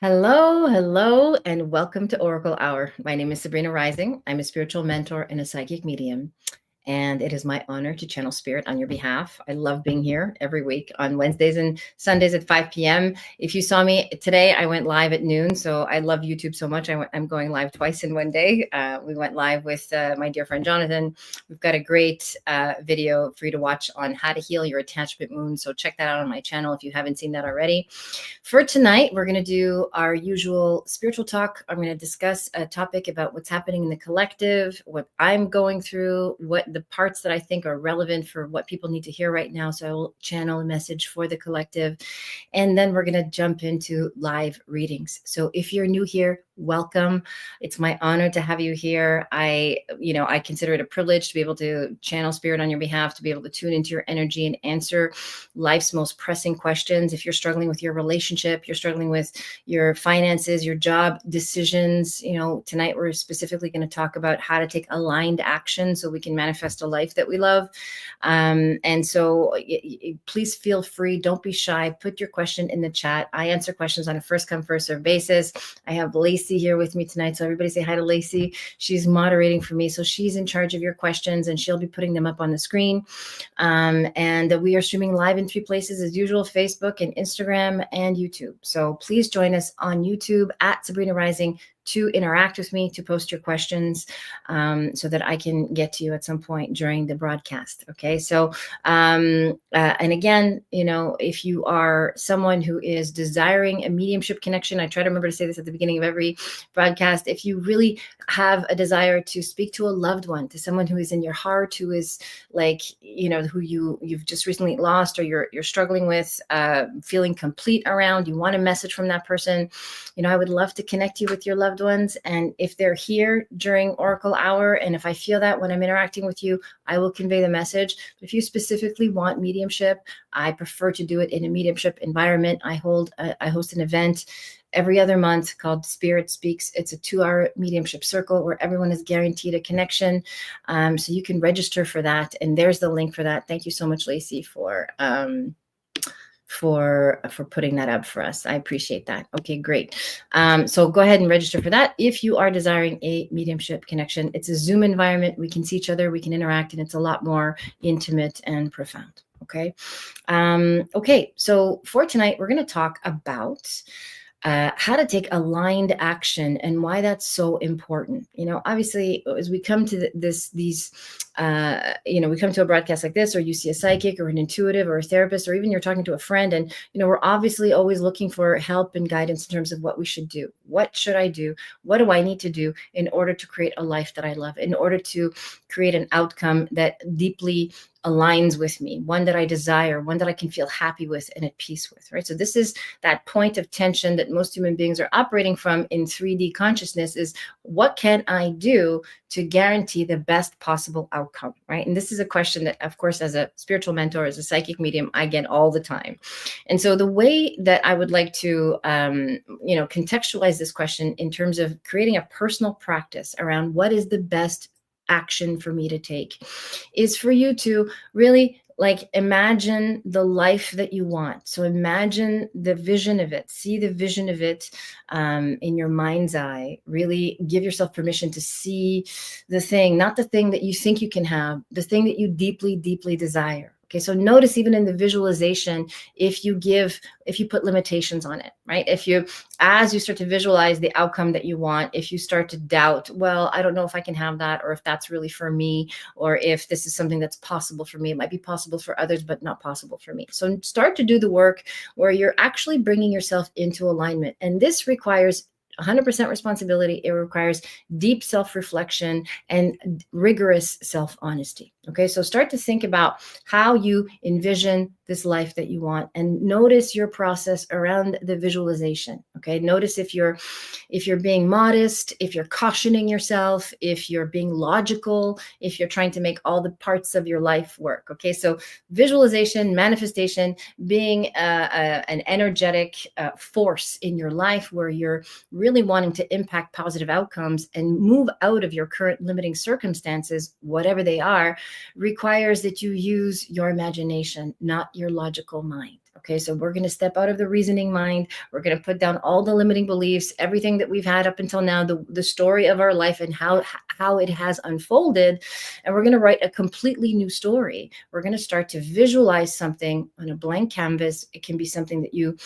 Hello, and welcome to Oracle Hour. My name is Sabrina Rising. I'm a spiritual mentor and a psychic medium. And it is my honor to channel spirit on your behalf. I love being here every week on Wednesdays and Sundays at 5 p.m. If you saw me today, I went live at noon. So I love YouTube so much. I'm going live twice in one day. We went live with my dear friend Jonathan. We've got a great video for you to watch on how to heal your attachment wounds. So check that out on my channel if you haven't seen that already. For tonight, we're going to do our usual spiritual talk. I'm going to discuss a topic about what's happening in the collective, what I'm going through, what the parts that I think are relevant for what people need to hear right now. So I will channel a message for the collective. And then we're going to jump into live readings. So if you're new here, welcome. It's my honor to have you here. I consider it a privilege to be able to channel spirit on your behalf, to be able to tune into your energy and answer life's most pressing questions. If you're struggling with your relationship, you're struggling with your finances, your job decisions, tonight we're specifically going to talk about how to take aligned action so we can manifest a life that we love. And so please feel free. Don't be shy. Put your question in the chat. I answer questions on a first come, first serve basis. I have Lacey here with me tonight. So everybody say hi to Lacey. She's moderating for me. So she's in charge of your questions and she'll be putting them up on the screen. And we are streaming live in 3 places as usual: Facebook and Instagram and YouTube. So please join us on YouTube at Sabrina Rising to interact with me, to post your questions so that I can get to you at some point during the broadcast. Okay. So, and again, if you are someone who is desiring a mediumship connection, I try to remember to say this at the beginning of every broadcast. If you really have a desire to speak to a loved one, to someone who is in your heart, who is like, who you've just recently lost, or you're struggling with feeling complete around, you want a message from that person, I would love to connect you with your loved ones. And if they're here during Oracle Hour, and if I feel that when I'm interacting with you, I will convey the message. But if you specifically want mediumship, I prefer to do it in a mediumship environment. I host an event every other month called Spirit Speaks. It's a 2-hour mediumship circle where everyone is guaranteed a connection. So you can register for that. And there's the link for that. Thank you so much, Lacey, for putting that up for us. I appreciate that. Okay, great. So go ahead and register for that if you are desiring a mediumship connection. It's a Zoom environment. We can see each other, we can interact, and it's a lot more intimate and profound. Okay. Okay. So for tonight, we're going to talk about how to take aligned action and why that's so important. Obviously, as we come to we come to a broadcast like this, or you see a psychic or an intuitive or a therapist, or even you're talking to a friend, and we're obviously always looking for help and guidance in terms of what we should do. What should I do? What do I need to do in order to create a life that I love, in order to create an outcome that deeply aligns with me, one that I desire, one that I can feel happy with and at peace with, right? So this is that point of tension that most human beings are operating from in 3D consciousness: is what can I do to guarantee the best possible outcome, right? And this is a question that, of course, as a spiritual mentor, as a psychic medium, I get all the time. And so the way that I would like to, contextualize this question in terms of creating a personal practice around what is the best action for me to take is for you to really imagine the life that you want. So imagine the vision of it, see the vision of it in your mind's eye. Really give yourself permission to see the thing, not the thing that you think you can have, the thing that you deeply, deeply desire. Okay, so notice even in the visualization, if you put limitations on it, right? As you start to visualize the outcome that you want, if you start to doubt, well, I don't know if I can have that, or if that's really for me, or if this is something that's possible for me. It might be possible for others, but not possible for me. So start to do the work where you're actually bringing yourself into alignment. And this requires 100% responsibility. It requires deep self-reflection and rigorous self-honesty. Okay, so start to think about how you envision this life that you want, and notice your process around the visualization. Okay, notice if you're being modest, if you're cautioning yourself, if you're being logical, if you're trying to make all the parts of your life work. Okay, so visualization, manifestation, being an energetic force in your life where you're really wanting to impact positive outcomes and move out of your current limiting circumstances, whatever they are, requires that you use your imagination, not your logical mind. Okay, so we're going to step out of the reasoning mind. We're going to put down all the limiting beliefs, everything that we've had up until now, the story of our life and how it has unfolded. And we're going to write a completely new story. We're going to start to visualize something on a blank canvas. It can be something that you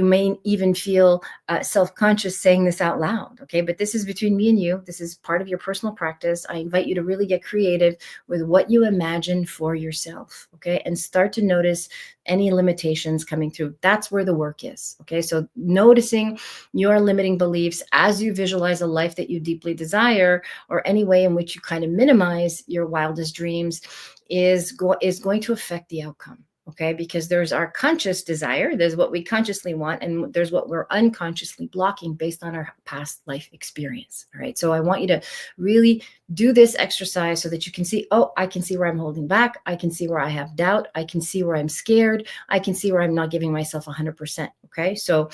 may even feel self-conscious saying this out loud. Okay, but this is between me and you. This is part of your personal practice. I invite you to really get creative with what you imagine for yourself. Okay, and start to notice any limitations coming through. That's where the work is. Okay, so noticing your limiting beliefs as you visualize a life that you deeply desire, or any way in which you kind of minimize your wildest dreams, is going to affect the outcome. Okay, because there's our conscious desire, there's what we consciously want, and there's what we're unconsciously blocking based on our past life experience. All right, so I want you to really do this exercise so that you can see, oh, I can see where I'm holding back. I can see where I have doubt. I can see where I'm scared. I can see where I'm not giving myself 100%. Okay, so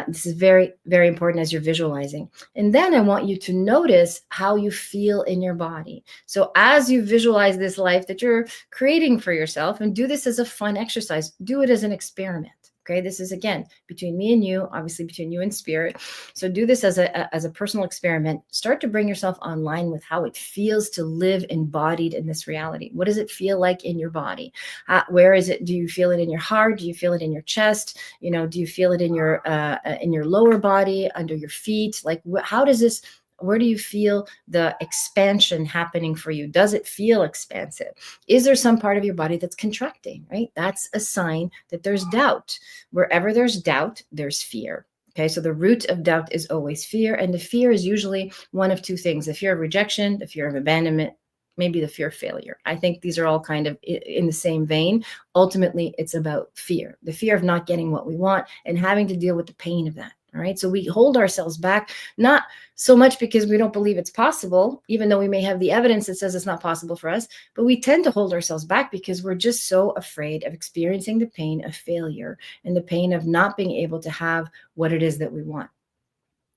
this is very, very important as you're visualizing. And then I want you to notice how you feel in your body. So as you visualize this life that you're creating for yourself, and do this as a fun exercise, do it as an experiment. Okay, this is, again, between me and you, obviously between you and spirit. So do this as a personal experiment. Start to bring yourself online with how it feels to live embodied in this reality. What does it feel like in your body? Where is it? Do you feel it in your heart? Do you feel it in your chest? Do you feel it in your lower body, under your feet? Like, how does this? Where do you feel the expansion happening for you? Does it feel expansive? Is there some part of your body that's contracting, right? That's a sign that there's doubt. Wherever there's doubt, there's fear. Okay, so the root of doubt is always fear. And the fear is usually one of two things: the fear of rejection, the fear of abandonment, maybe the fear of failure. I think these are all kind of in the same vein. Ultimately, it's about fear, the fear of not getting what we want and having to deal with the pain of that. All right, so we hold ourselves back, not so much because we don't believe it's possible, even though we may have the evidence that says it's not possible for us, but we tend to hold ourselves back because we're just so afraid of experiencing the pain of failure and the pain of not being able to have what it is that we want.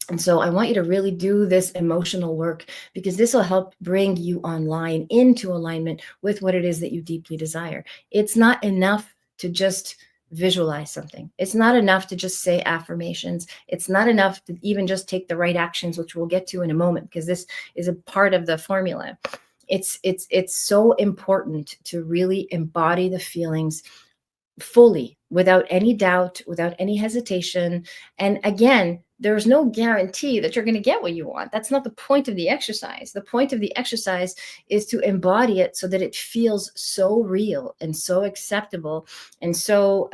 And so I want you to really do this emotional work, because this will help bring you online into alignment with what it is that you deeply desire. It's not enough to just visualize something. It's not enough to just say affirmations. It's not enough to even just take the right actions, which we'll get to in a moment, because this is a part of the formula. It's so important to really embody the feelings fully, without any doubt, without any hesitation. And again, there's no guarantee that you're going to get what you want. That's not the point of the exercise. The point of the exercise is to embody it so that it feels so real and so acceptable and so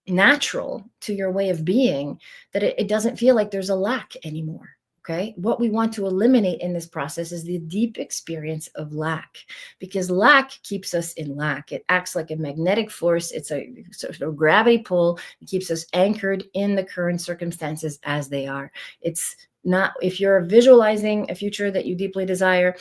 natural to your way of being that it doesn't feel like there's a lack anymore. Okay, what we want to eliminate in this process is the deep experience of lack, because lack keeps us in lack. It acts like a magnetic force. It's a sort of gravity pull. It keeps us anchored in the current circumstances as they are. It's not, if you're visualizing a future that you deeply desire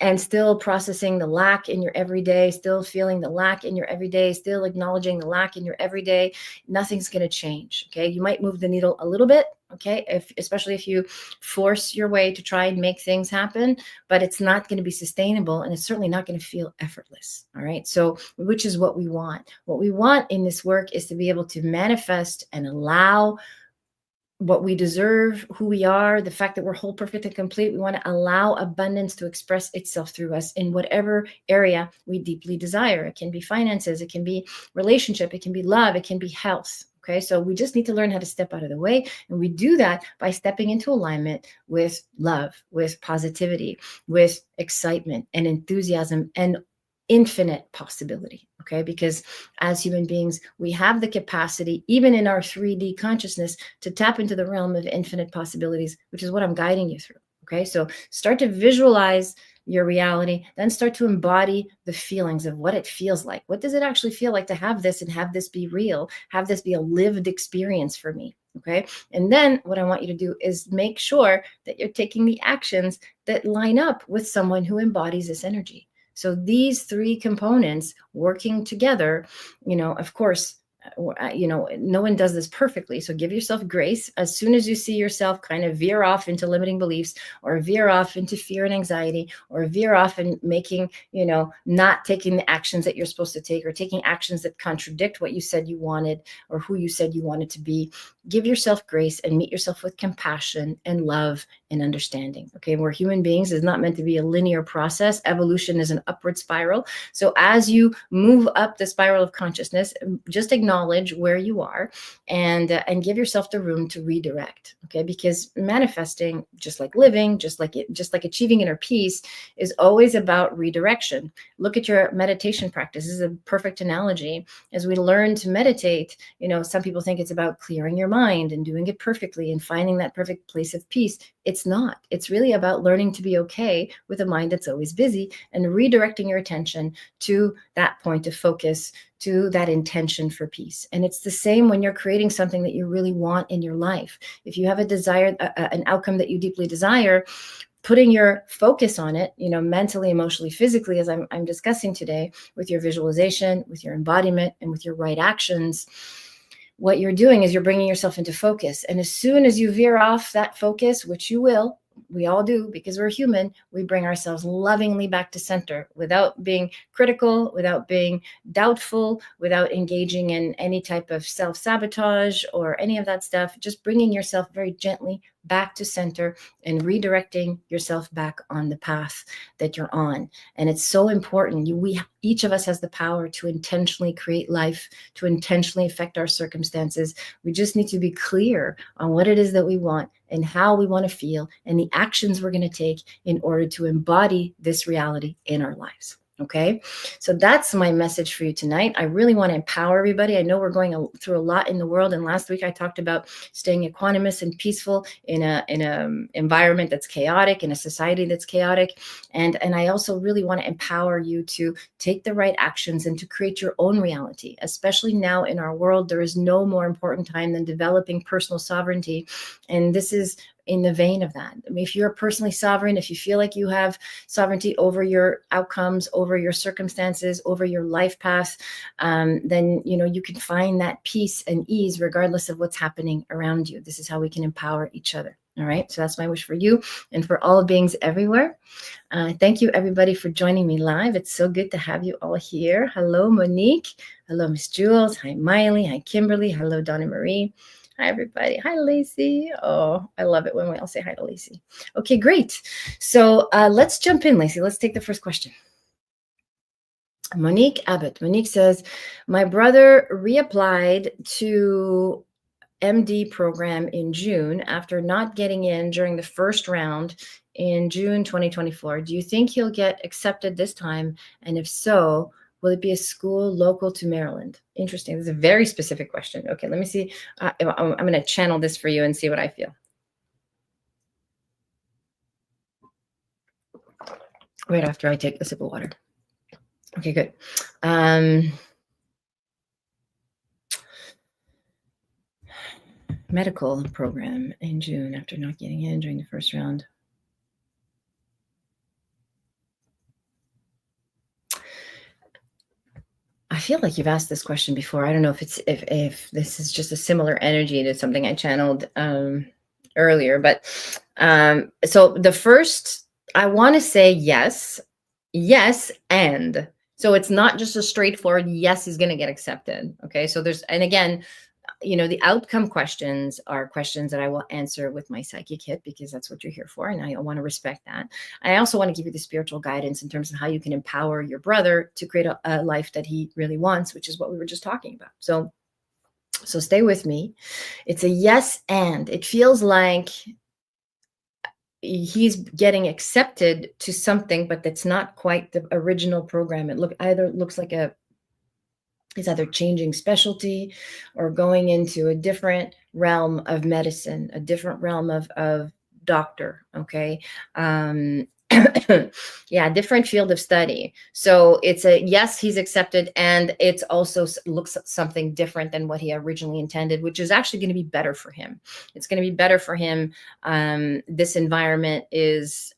and still processing the lack in your everyday, still feeling the lack in your everyday, still acknowledging the lack in your everyday, nothing's going to change. Okay, you might move the needle a little bit. Okay, especially if you force your way to try and make things happen, but it's not going to be sustainable, and it's certainly not going to feel effortless. All right, so which is what we want. What we want in this work is to be able to manifest and allow what we deserve, who we are, the fact that we're whole, perfect, and complete. We want to allow abundance to express itself through us in whatever area we deeply desire. It can be finances, it can be relationship, it can be love, it can be health. Okay, so we just need to learn how to step out of the way. And we do that by stepping into alignment with love, with positivity, with excitement and enthusiasm and infinite possibility. Okay, because as human beings, we have the capacity, even in our 3D consciousness, to tap into the realm of infinite possibilities, which is what I'm guiding you through. Okay, so start to visualize your reality, then start to embody the feelings of what it feels like. What does it actually feel like to have this and have this be real, have this be a lived experience for me? Okay, and then what I want you to do is make sure that you're taking the actions that line up with someone who embodies this energy. So these three components working together, of course, no one does this perfectly. So give yourself grace. As soon as you see yourself kind of veer off into limiting beliefs, or veer off into fear and anxiety, or veer off and making, not taking the actions that you're supposed to take, or taking actions that contradict what you said you wanted or who you said you wanted to be, give yourself grace and meet yourself with compassion and love and understanding. Okay. We're human beings. Is not meant to be a linear process. Evolution is an upward spiral. So as you move up the spiral of consciousness, just acknowledge where you are, and give yourself the room to redirect. Okay. Because manifesting, just like living, just like achieving inner peace, is always about redirection. Look at your meditation practice. This is a perfect analogy. As we learn to meditate, some people think it's about clearing your mind and doing it perfectly and finding that perfect place of peace. It's not. It's really about learning to be okay with a mind that's always busy, and redirecting your attention to that point of focus, to that intention for peace. And it's the same when you're creating something that you really want in your life. If you have a desire, an outcome that you deeply desire, putting your focus on it, mentally, emotionally, physically, as I'm discussing today, with your visualization, with your embodiment, and with your right actions, what you're doing is you're bringing yourself into focus. And as soon as you veer off that focus, which you will, we all do, because we're human, we bring ourselves lovingly back to center, without being critical, without being doubtful, without engaging in any type of self-sabotage or any of that stuff. Just bringing yourself very gently back to center and redirecting yourself back on the path that you're on. And it's so important. Each of us has the power to intentionally create life, to intentionally affect our circumstances. We just need to be clear on what it is that we want and how we want to feel, and the actions we're going to take in order to embody this reality in our lives. Okay. So that's my message for you tonight. I really want to empower everybody. I know we're going through a lot in the world. And last week I talked about staying equanimous and peaceful in a environment that's chaotic, in a society that's chaotic. And I also really want to empower you to take the right actions and to create your own reality. Especially now in our world, there is no more important time than developing personal sovereignty. And this is in the vein of that. I mean, if you're personally sovereign, if you feel like you have sovereignty over your outcomes, over your circumstances, over your life path, then, you can find that peace and ease regardless of what's happening around you. This is how we can empower each other. All right. So that's my wish for you and for all beings everywhere. Thank you, everybody, for joining me live. It's so good to have you all here. Hello, Monique. Hello, Miss Jules. Hi, Miley. Hi, Kimberly. Hello, Donna Marie. Hi, everybody. Hi, Lacey. Oh, I love it when we all say hi to Lacey. Okay, great. So let's jump in, Lacey. Let's take the first question. Monique Abbott. Monique says, my brother reapplied to MD program in June after not getting in during the first round in June 2024. Do you think he'll get accepted this time? And if so, will it be a school local to Maryland? Interesting. This is a very specific question. Okay, let me see. I'm going to channel this for you and see what I feel. Right after I take a sip of water. Okay, good. Medical program in June after not getting in during the first round. I feel like you've asked this question before. I don't know if this is just a similar energy to something I channeled earlier, but so the first, I want to say yes, and so it's not just a straightforward yes, he's going to get accepted. Okay, so and again, the outcome questions are questions that I will answer with my psychic hit, because that's what you're here for. And I want to respect that. I also want to give you the spiritual guidance in terms of how you can empower your brother to create a life that he really wants, which is what we were just talking about. So stay with me. It's a yes, and it feels like he's getting accepted to something, but that's not quite the original program. It looks like he's either changing specialty or going into a different realm of medicine, a different realm of doctor. Okay. Yeah, different field of study. So it's a yes, he's accepted, and it's also looks something different than what he originally intended, which is actually going to be better for him. It's going to be better for him. This environment is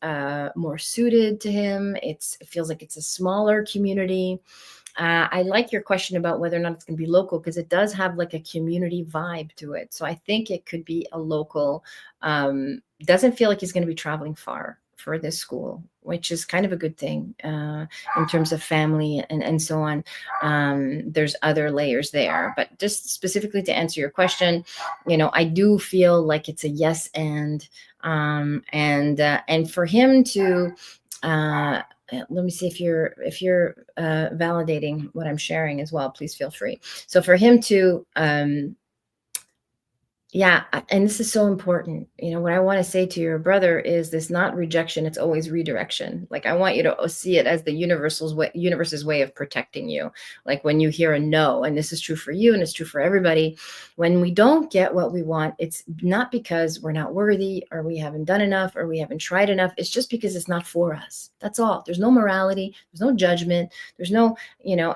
more suited to him. It feels like it's a smaller community. I like your question about whether or not it's going to be local, because it does have like a community vibe to it. So I think it could be a local. Doesn't feel like he's going to be traveling far for this school, which is kind of a good thing in terms of family and so on. There's other layers there, but just specifically to answer your question, I do feel like it's a yes and for him to. Let me see if you're validating what I'm sharing as well. Please feel free. So for him to yeah, and this is so important. What I want to say to your brother is this: not rejection, it's always redirection. Like, I want you to see it as the universe's way of protecting you. Like, when you hear a no, and this is true for you and it's true for everybody, when we don't get what we want, it's not because we're not worthy or we haven't done enough or we haven't tried enough. It's just because it's not for us. That's all. There's no morality, there's no judgment, there's no,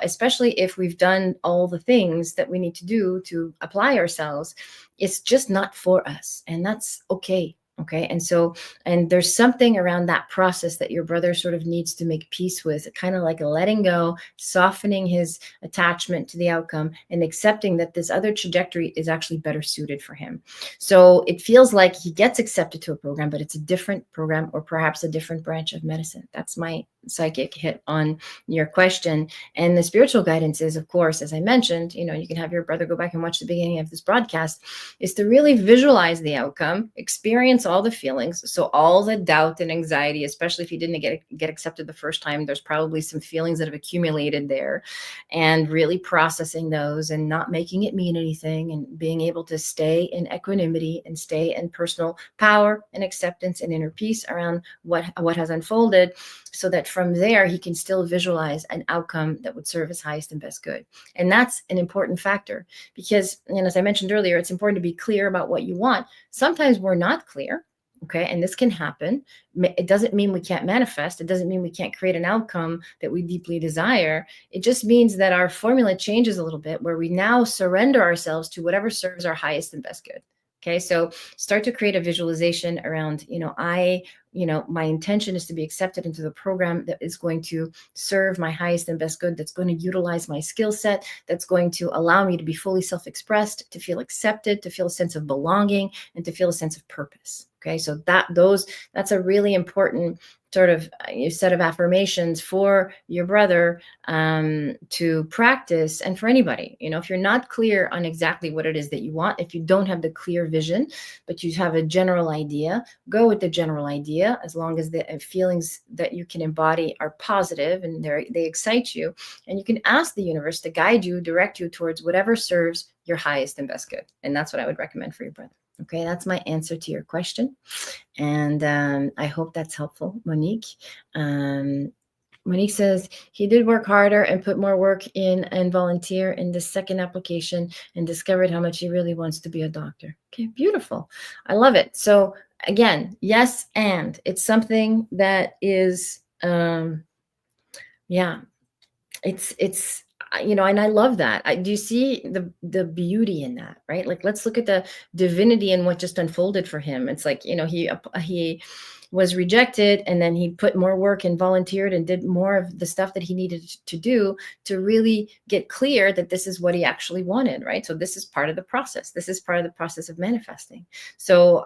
especially if we've done all the things that we need to do to apply ourselves, it's just not for us, and that's okay. Okay. And there's something around that process that your brother sort of needs to make peace with, kind of like a letting go, softening his attachment to the outcome, and accepting that this other trajectory is actually better suited for him. So it feels like he gets accepted to a program, but it's a different program, or perhaps a different branch of medicine. That's my psychic hit on your question. And the spiritual guidance is, of course, as I mentioned, you can have your brother go back and watch the beginning of this broadcast, is to really visualize the outcome, experience all the feelings. So all the doubt and anxiety, especially if you didn't get accepted the first time, there's probably some feelings that have accumulated there, and really processing those and not making it mean anything, and being able to stay in equanimity and stay in personal power and acceptance and inner peace around what has unfolded, so that from there he can still visualize an outcome that would serve his highest and best good. And that's an important factor, because, as I mentioned earlier, it's important to be clear about what you want. Sometimes we're not clear. Okay. And this can happen. It doesn't mean we can't manifest. It doesn't mean we can't create an outcome that we deeply desire. It just means that our formula changes a little bit, where we now surrender ourselves to whatever serves our highest and best good. Okay. So start to create a visualization around, my intention is to be accepted into the program that is going to serve my highest and best good, that's going to utilize my skill set, that's going to allow me to be fully self-expressed, to feel accepted, to feel a sense of belonging, and to feel a sense of purpose. Okay, so that's a really important sort of set of affirmations for your brother to practice, and for anybody. If you're not clear on exactly what it is that you want, if you don't have the clear vision, but you have a general idea, go with the general idea, as long as the feelings that you can embody are positive and they excite you, and you can ask the universe to guide you, direct you towards whatever serves your highest and best good. And that's what I would recommend for your brother. Okay, that's my answer to your question. And I hope that's helpful, Monique. Monique says he did work harder and put more work in and volunteer in the second application, and discovered how much he really wants to be a doctor. Okay, beautiful. I love it. So again, yes, and it's something that is, it's and I love that. Do you see the beauty in that, right? Like, let's look at the divinity in what just unfolded for him. It's like, he was rejected, and then he put more work and volunteered and did more of the stuff that he needed to do to really get clear that this is what he actually wanted, right? So this is part of the process. This is part of the process of manifesting. So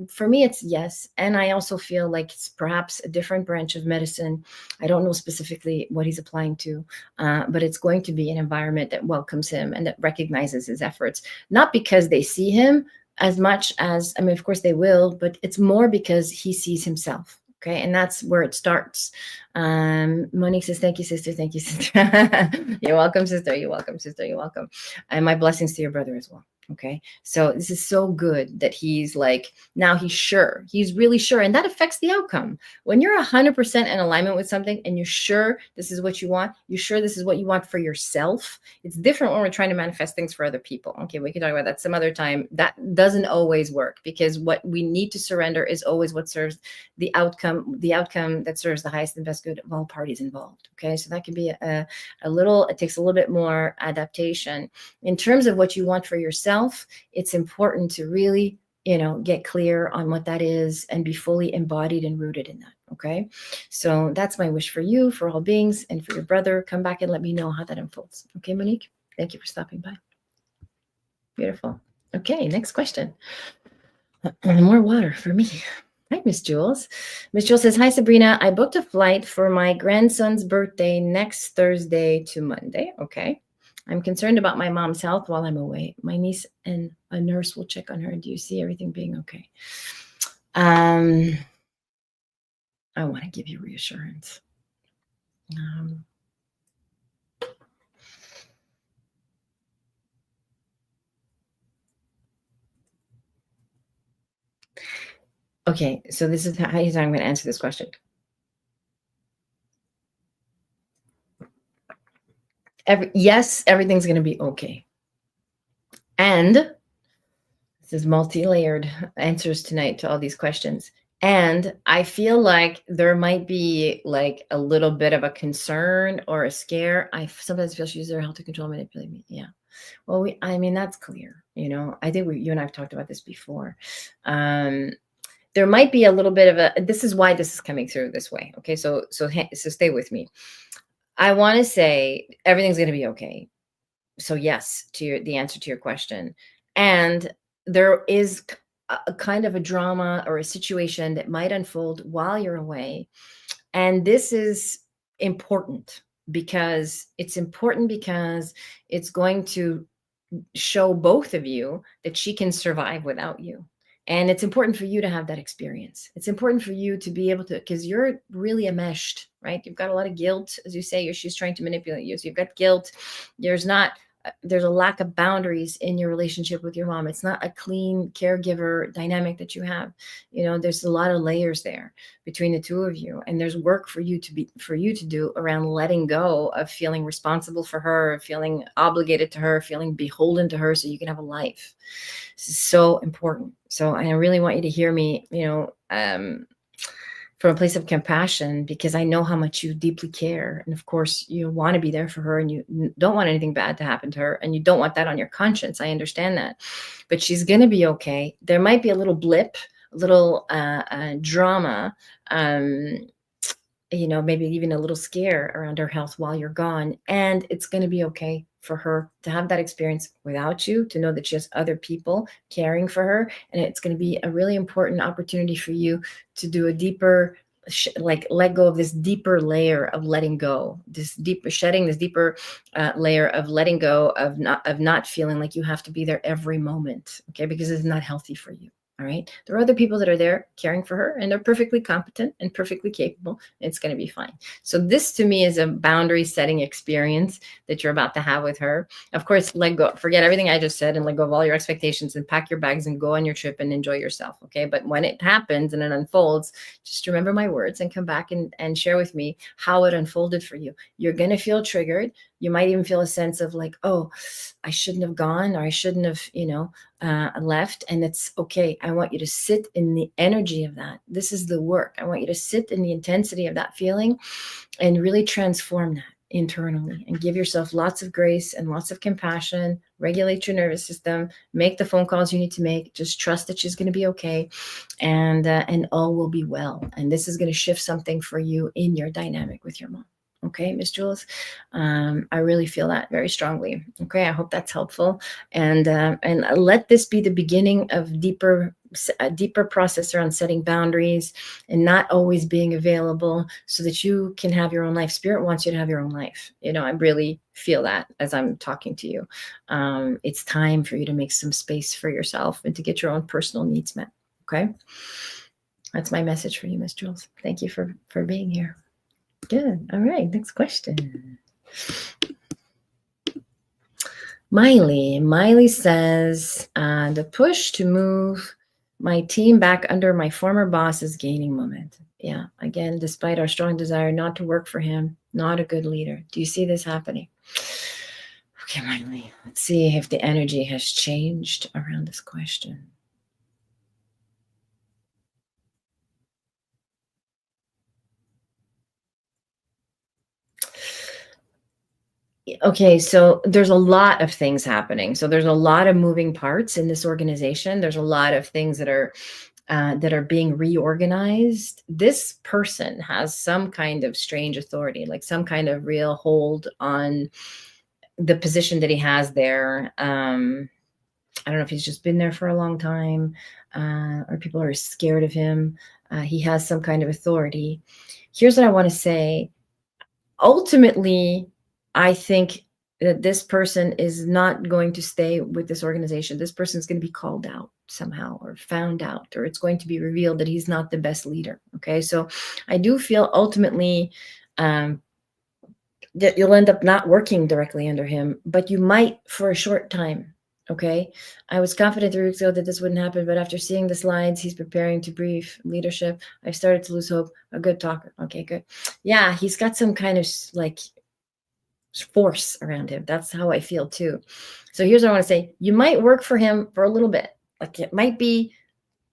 for me, it's yes. And I also feel like it's perhaps a different branch of medicine. I don't know specifically what he's applying to, but it's going to be an environment that welcomes him and that recognizes his efforts, not because they see him as much as, of course they will, but it's more because he sees himself. Okay. And that's where it starts. Monique says, thank you, sister. Thank you, sister. You're welcome, sister. You're welcome, sister. You're welcome. And my blessings to your brother as well. Okay. So this is so good that he's like, now he's sure, he's really sure. And that affects the outcome. When you're 100% in alignment with something and you're sure this is what you want, you're sure this is what you want for yourself. It's different when we're trying to manifest things for other people. Okay. We can talk about that some other time. That doesn't always work, because what we need to surrender is always what serves the outcome that serves the highest and best good of all parties involved. Okay. So that can be it takes a little bit more adaptation. In terms of what you want for yourself, it's important to really, get clear on what that is and be fully embodied and rooted in that. Okay. So that's my wish for you, for all beings, and for your brother. Come back and let me know how that unfolds. Okay, Monique? Thank you for stopping by. Beautiful. Okay, next question. More water for me. Hi, Miss Jules. Miss Jules says, hi, Sabrina. I booked a flight for my grandson's birthday next Thursday to Monday. Okay. I'm concerned about my mom's health while I'm away. My niece and a nurse will check on her. Do you see everything being okay? I want to give you reassurance. Okay, so this is how I'm going to answer this question. Yes, everything's going to be okay. And this is multi-layered answers tonight to all these questions. And I feel like there might be like a little bit of a concern or a scare. I sometimes feel she's there to control, manipulate me. Yeah. Well, I mean, that's clear. I think you and I have talked about this before. There might be a little bit of this is why this is coming through this way. Okay. So stay with me. I want to say everything's going to be okay. So yes, the answer to your question. And there is a kind of a drama or a situation that might unfold while you're away. And this is important because it's going to show both of you that she can survive without you. And it's important for you to have that experience. It's important for you to be able to, because you're really enmeshed, right? You've got a lot of guilt, as you say, she's trying to manipulate you. So you've got guilt. There's a lack of boundaries in your relationship with your mom. It's not a clean caregiver dynamic that you have. There's a lot of layers there between the two of you. And there's work for you to do around letting go of feeling responsible for her, feeling obligated to her, feeling beholden to her so you can have a life. This is so important. So I really want you to hear me, from a place of compassion, because I know how much you deeply care. And of course, you want to be there for her and you don't want anything bad to happen to her. And you don't want that on your conscience. I understand that. But she's going to be okay. There might be a little blip, a little drama, maybe even a little scare around her health while you're gone. And it's going to be okay for her to have that experience without you, to know that she has other people caring for her. And it's going to be a really important opportunity for you to do a deeper, let go of this deeper layer of letting go, this deeper shedding, this deeper layer of letting go of not feeling like you have to be there every moment. Okay. Because it's not healthy for you. All right. There are other people that are there caring for her and they're perfectly competent and perfectly capable. It's going to be fine. So this to me is a boundary setting experience that you're about to have with her. Of course, let go, forget everything I just said and let go of all your expectations and pack your bags and go on your trip and enjoy yourself. Okay. But when it happens and it unfolds, just remember my words and come back and share with me how it unfolded for you. You're going to feel triggered. You might even feel a sense of like, oh, I shouldn't have gone, or I shouldn't have, left. And it's okay. I want you to sit in the energy of that. This is the work. I want you to sit in the intensity of that feeling and really transform that internally and give yourself lots of grace and lots of compassion. Regulate your nervous system, make the phone calls you need to make. Just trust that she's going to be okay, and all will be well. And this is going to shift something for you in your dynamic with your mom. Okay, Miss Jules, I really feel that very strongly. Okay, I hope that's helpful, and let this be the beginning of a deeper process around setting boundaries and not always being available, so that you can have your own life. Spirit wants you to have your own life. I really feel that as I'm talking to you. It's time for you to make some space for yourself and to get your own personal needs met. Okay, that's my message for you, Miss Jules. Thank you for being here. Good. All right. Next question. Miley says, the push to move my team back under my former boss is gaining momentum. Yeah. Again, despite our strong desire not to work for him, not a good leader. Do you see this happening? Okay, Miley, let's see if the energy has changed around this question. Okay, so there's a lot of things happening. So there's a lot of moving parts in this organization. There's a lot of things that are that are being reorganized, this person has some kind of strange authority, like some kind of real hold on the position that he has there. I don't know if he's just been there for a long time, or people are scared of him. He has some kind of authority. Here's what I want to say. Ultimately, I think that this person is not going to stay with this organization. This person is going to be called out somehow, or found out, or it's going to be revealed that he's not the best leader. Okay, so I do feel ultimately that you'll end up not working directly under him, but you might for a short time. Okay, I was confident 3 weeks ago that this wouldn't happen, but after seeing the slides, he's preparing to brief leadership. I've started to lose hope. A good talker. Okay, good. Yeah, he's got some kind of like force around him. That's how I feel too. So here's what I want to say. You might work for him for a little bit. Like it might be,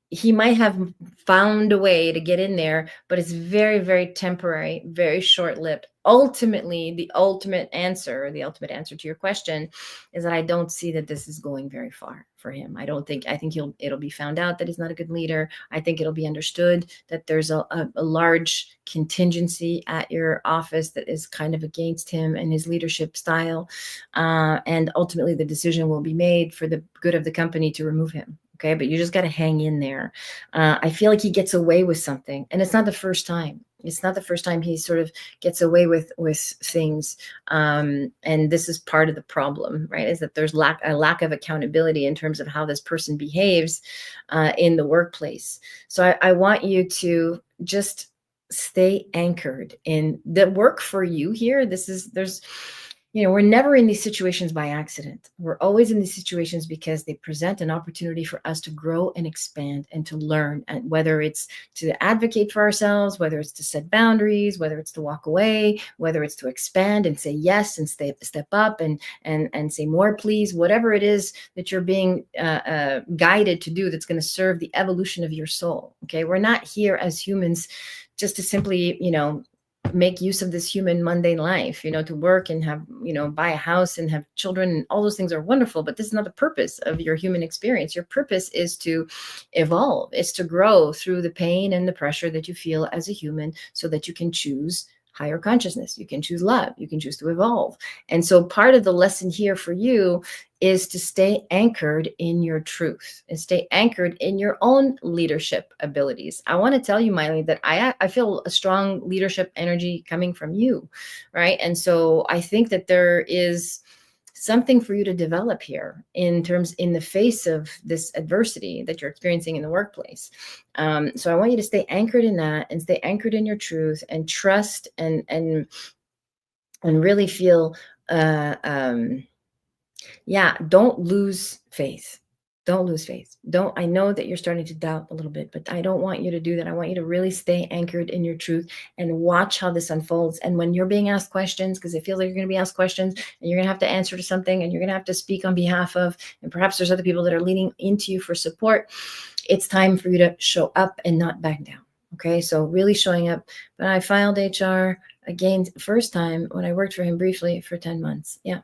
he might have found a way to get in there, but it's very, very temporary, very short-lived. Ultimately, the ultimate answer to your question is that I don't see that this is going very far for him. I think it'll be found out that he's not a good leader. I think it'll be understood that there's a large contingency at your office that is kind of against him and his leadership style. And ultimately the decision will be made for the good of the company to remove him. Okay, but you just got to hang in there. I feel like he gets away with something, and it's not the first time. It's not the first time he sort of gets away with things. And this is part of the problem, right? Is that there's a lack of accountability in terms of how this person behaves in the workplace. So I want you to just stay anchored in the work for you here. We're never in these situations by accident. We're always in these situations because they present an opportunity for us to grow and expand and to learn, and whether it's to advocate for ourselves, whether it's to set boundaries, whether it's to walk away, whether it's to expand and say yes and step up and say more, please, whatever it is that you're being guided to do that's going to serve the evolution of your soul. Okay, we're not here as humans just to simply, make use of this human mundane life, to work and have, buy a house and have children, and all those things are wonderful, but this is not the purpose of your human experience. Your purpose is to evolve, it's to grow through the pain and the pressure that you feel as a human, so that you can choose higher consciousness, you can choose love, you can choose to evolve. And so part of the lesson here for you is to stay anchored in your truth and stay anchored in your own leadership abilities. I want to tell you, Miley, that I feel a strong leadership energy coming from you, right? And so I think that there is something for you to develop here in the face of this adversity that you're experiencing in the workplace. So I want you to stay anchored in that and stay anchored in your truth and trust and really feel, don't lose faith. Don't lose faith. I know that you're starting to doubt a little bit, but I don't want you to do that. I want you to really stay anchored in your truth and watch how this unfolds. And when you're being asked questions, because it feels like you're going to be asked questions and you're going to have to answer to something and you're going to have to speak on behalf of, and perhaps there's other people that are leaning into you for support, it's time for you to show up and not back down. Okay, so really showing up. But I filed HR again, first time when I worked for him briefly for 10 months. Yeah,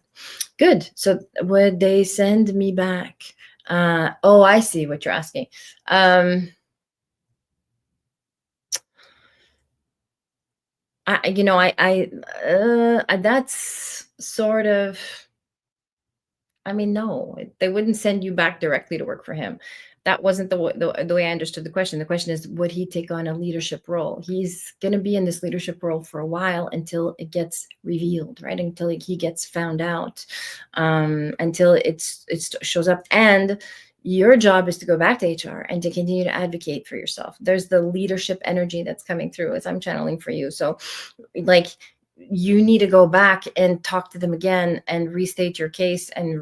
good. So would they send me back? I see what you're asking. That's sort of, no, they wouldn't send you back directly to work for him. That wasn't the way I understood the question. The question is, would he take on a leadership role? He's going to be in this leadership role for a while until it gets revealed, right? Until he gets found out, until it shows up. And your job is to go back to HR and to continue to advocate for yourself. There's the leadership energy that's coming through as I'm channeling for you. So like, you need to go back and talk to them again and restate your case and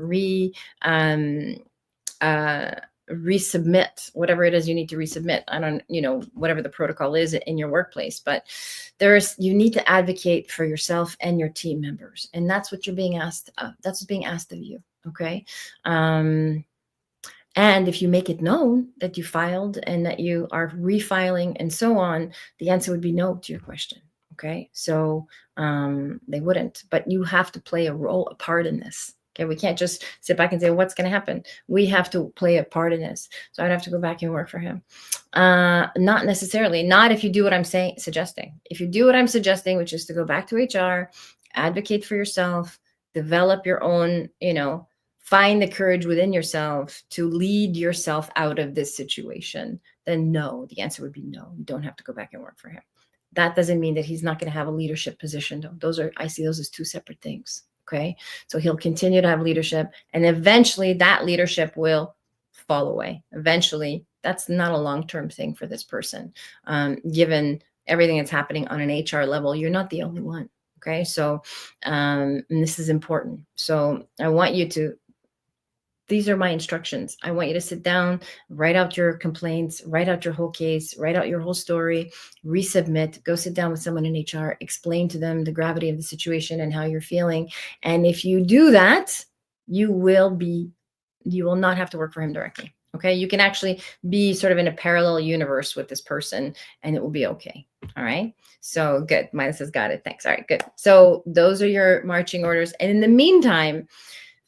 resubmit whatever it is you need to resubmit. I don't, whatever the protocol is in your workplace, but you need to advocate for yourself and your team members. And that's what you're being asked of. That's what's being asked of you. Okay. And if you make it known that you filed and that you are refiling and so on, the answer would be no to your question. Okay. So they wouldn't, but you have to play a part in this. Okay, we can't just sit back and say, what's going to happen? We have to play a part in this. So I'd have to go back and work for him. Not necessarily, not if you do what I'm suggesting. If you do what I'm suggesting, which is to go back to HR, advocate for yourself, develop your own, find the courage within yourself to lead yourself out of this situation, then no, the answer would be no. You don't have to go back and work for him. That doesn't mean that he's not going to have a leadership position, though. I see those as two separate things. Okay. So he'll continue to have leadership, and eventually that leadership will fall away. Eventually, that's not a long-term thing for this person. Given everything that's happening on an HR level, you're not the only one. Okay. So, and this is important. So I want you to, these are my instructions. I want you to sit down, write out your complaints, write out your whole case, write out your whole story, resubmit, go sit down with someone in HR, explain to them the gravity of the situation and how you're feeling. And if you do that, you will not have to work for him directly. Okay. You can actually be sort of in a parallel universe with this person, and it will be okay. All right. So good. Midas has got it. Thanks. All right, good. So those are your marching orders. And in the meantime,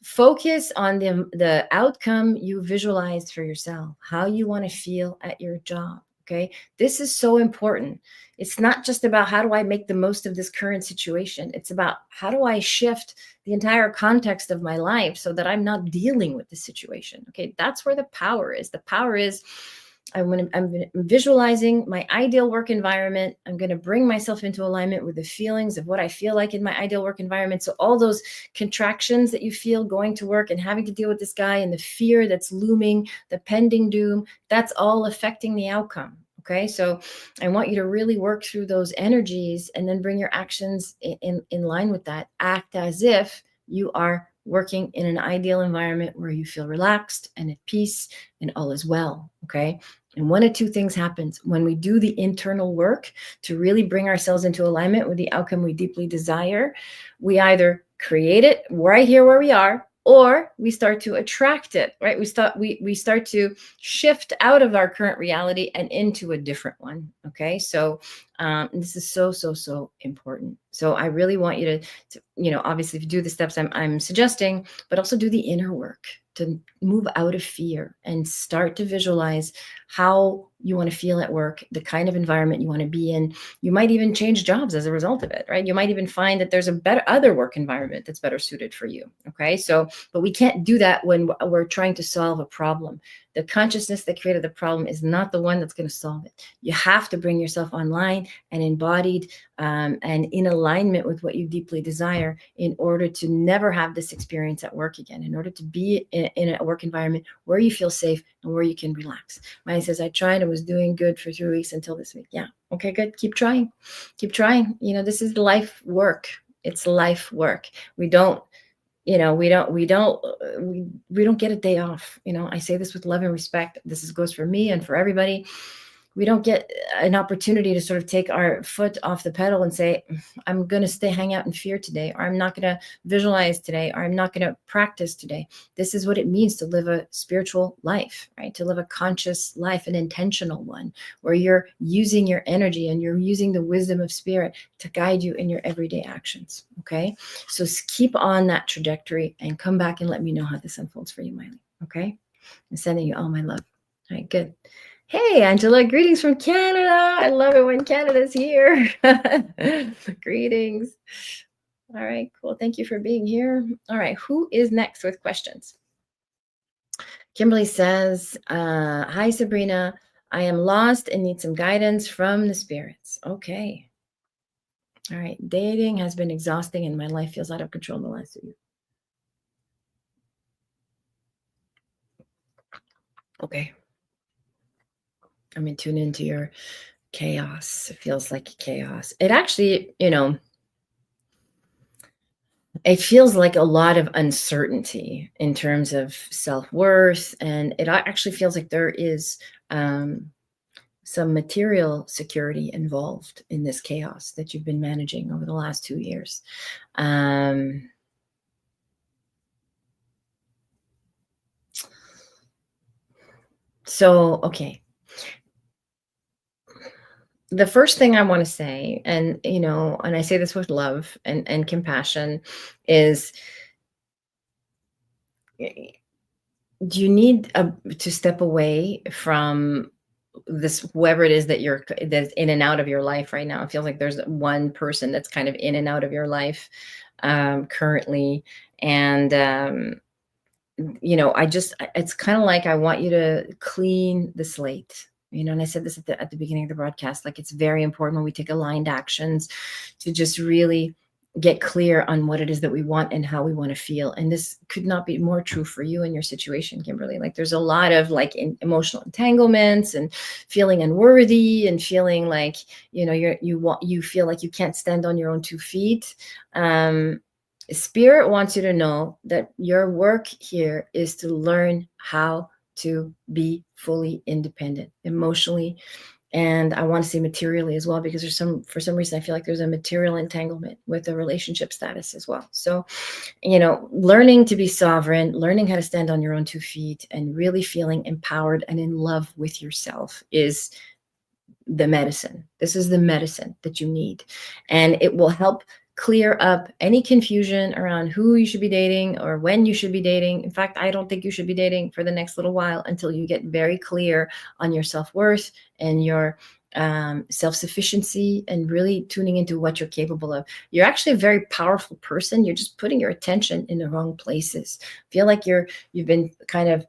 focus on the outcome you visualized for yourself, how you want to feel at your job. Okay. This is so important. It's not just about how do I make the most of this current situation. It's about how do I shift the entire context of my life so that I'm not dealing with the situation. Okay. That's where the power is. The power is I'm visualizing my ideal work environment. I'm going to bring myself into alignment with the feelings of what I feel like in my ideal work environment. So all those contractions that you feel going to work and having to deal with this guy and the fear that's looming, the pending doom, that's all affecting the outcome. Okay. So I want you to really work through those energies and then bring your actions in line with that. Act as if you are working in an ideal environment where you feel relaxed and at peace and all is well. Okay. And one of two things happens when we do the internal work to really bring ourselves into alignment with the outcome we deeply desire. We either create it right here where we are, or we start to attract it, right? We start to shift out of our current reality and into a different one. Okay. So this is so important. So I really want you to obviously, if you do the steps I'm suggesting, but also do the inner work to move out of fear and start to visualize how you want to feel at work, the kind of environment you want to be in. You might even change jobs as a result of it, right? You might even find that there's a better other work environment that's better suited for you. Okay. So, but we can't do that when we're trying to solve a problem. The consciousness that created the problem is not the one that's going to solve it. You have to bring yourself online and embodied and in alignment with what you deeply desire in order to never have this experience at work again, in order to be in a work environment where you feel safe and where you can relax. Mine says, I tried and was doing good for 3 weeks until this week. Yeah. Okay, good. Keep trying. Keep trying. This is life work. It's life work. We don't get a day off. I say this with love and respect. This goes for me and for everybody. We don't get an opportunity to sort of take our foot off the pedal and say, I'm going to hang out in fear today, or I'm not going to visualize today, or I'm not going to practice today. This is what it means to live a spiritual life, right? To live a conscious life, an intentional one, where you're using your energy and you're using the wisdom of spirit to guide you in your everyday actions. Okay. So keep on that trajectory and come back and let me know how this unfolds for you, Miley. Okay. I'm sending you all my love. All right, good. Hey, Angela, greetings from Canada. I love it when Canada's here. Greetings. All right, cool. Thank you for being here. All right, who is next with questions? Kimberly says, hi, Sabrina. I am lost and need some guidance from the spirits. Okay. All right. Dating has been exhausting and my life feels out of control in the last 2 years. Okay. I mean, tune into your chaos. It feels like chaos. It actually, it feels like a lot of uncertainty in terms of self-worth. And it actually feels like there is some material security involved in this chaos that you've been managing over the last 2 years. So, okay. The first thing I want to say, and I say this with love and compassion, is Do you need to step away from this, whoever it is that's in and out of your life right now? It feels like there's one person that's kind of in and out of your life currently. And it's kind of like I want you to clean the slate. And I said this at the beginning of the broadcast, like it's very important when we take aligned actions to just really get clear on what it is that we want and how we want to feel. And this could not be more true for you and your situation, Kimberly. Like there's a lot of like emotional entanglements and feeling unworthy and feeling like, you feel like you can't stand on your own 2 feet. Spirit wants you to know that your work here is to learn how to be fully independent emotionally. And I want to say materially as well, because for some reason, I feel like there's a material entanglement with the relationship status as well. So, learning to be sovereign, learning how to stand on your own 2 feet, and really feeling empowered and in love with yourself is the medicine. This is the medicine that you need. And it will help clear up any confusion around who you should be dating or when you should be dating. In fact, I don't think you should be dating for the next little while until you get very clear on your self-worth and your self-sufficiency and really tuning into what you're capable of. You're actually a very powerful person. You're just putting your attention in the wrong places. Feel like you've been kind of,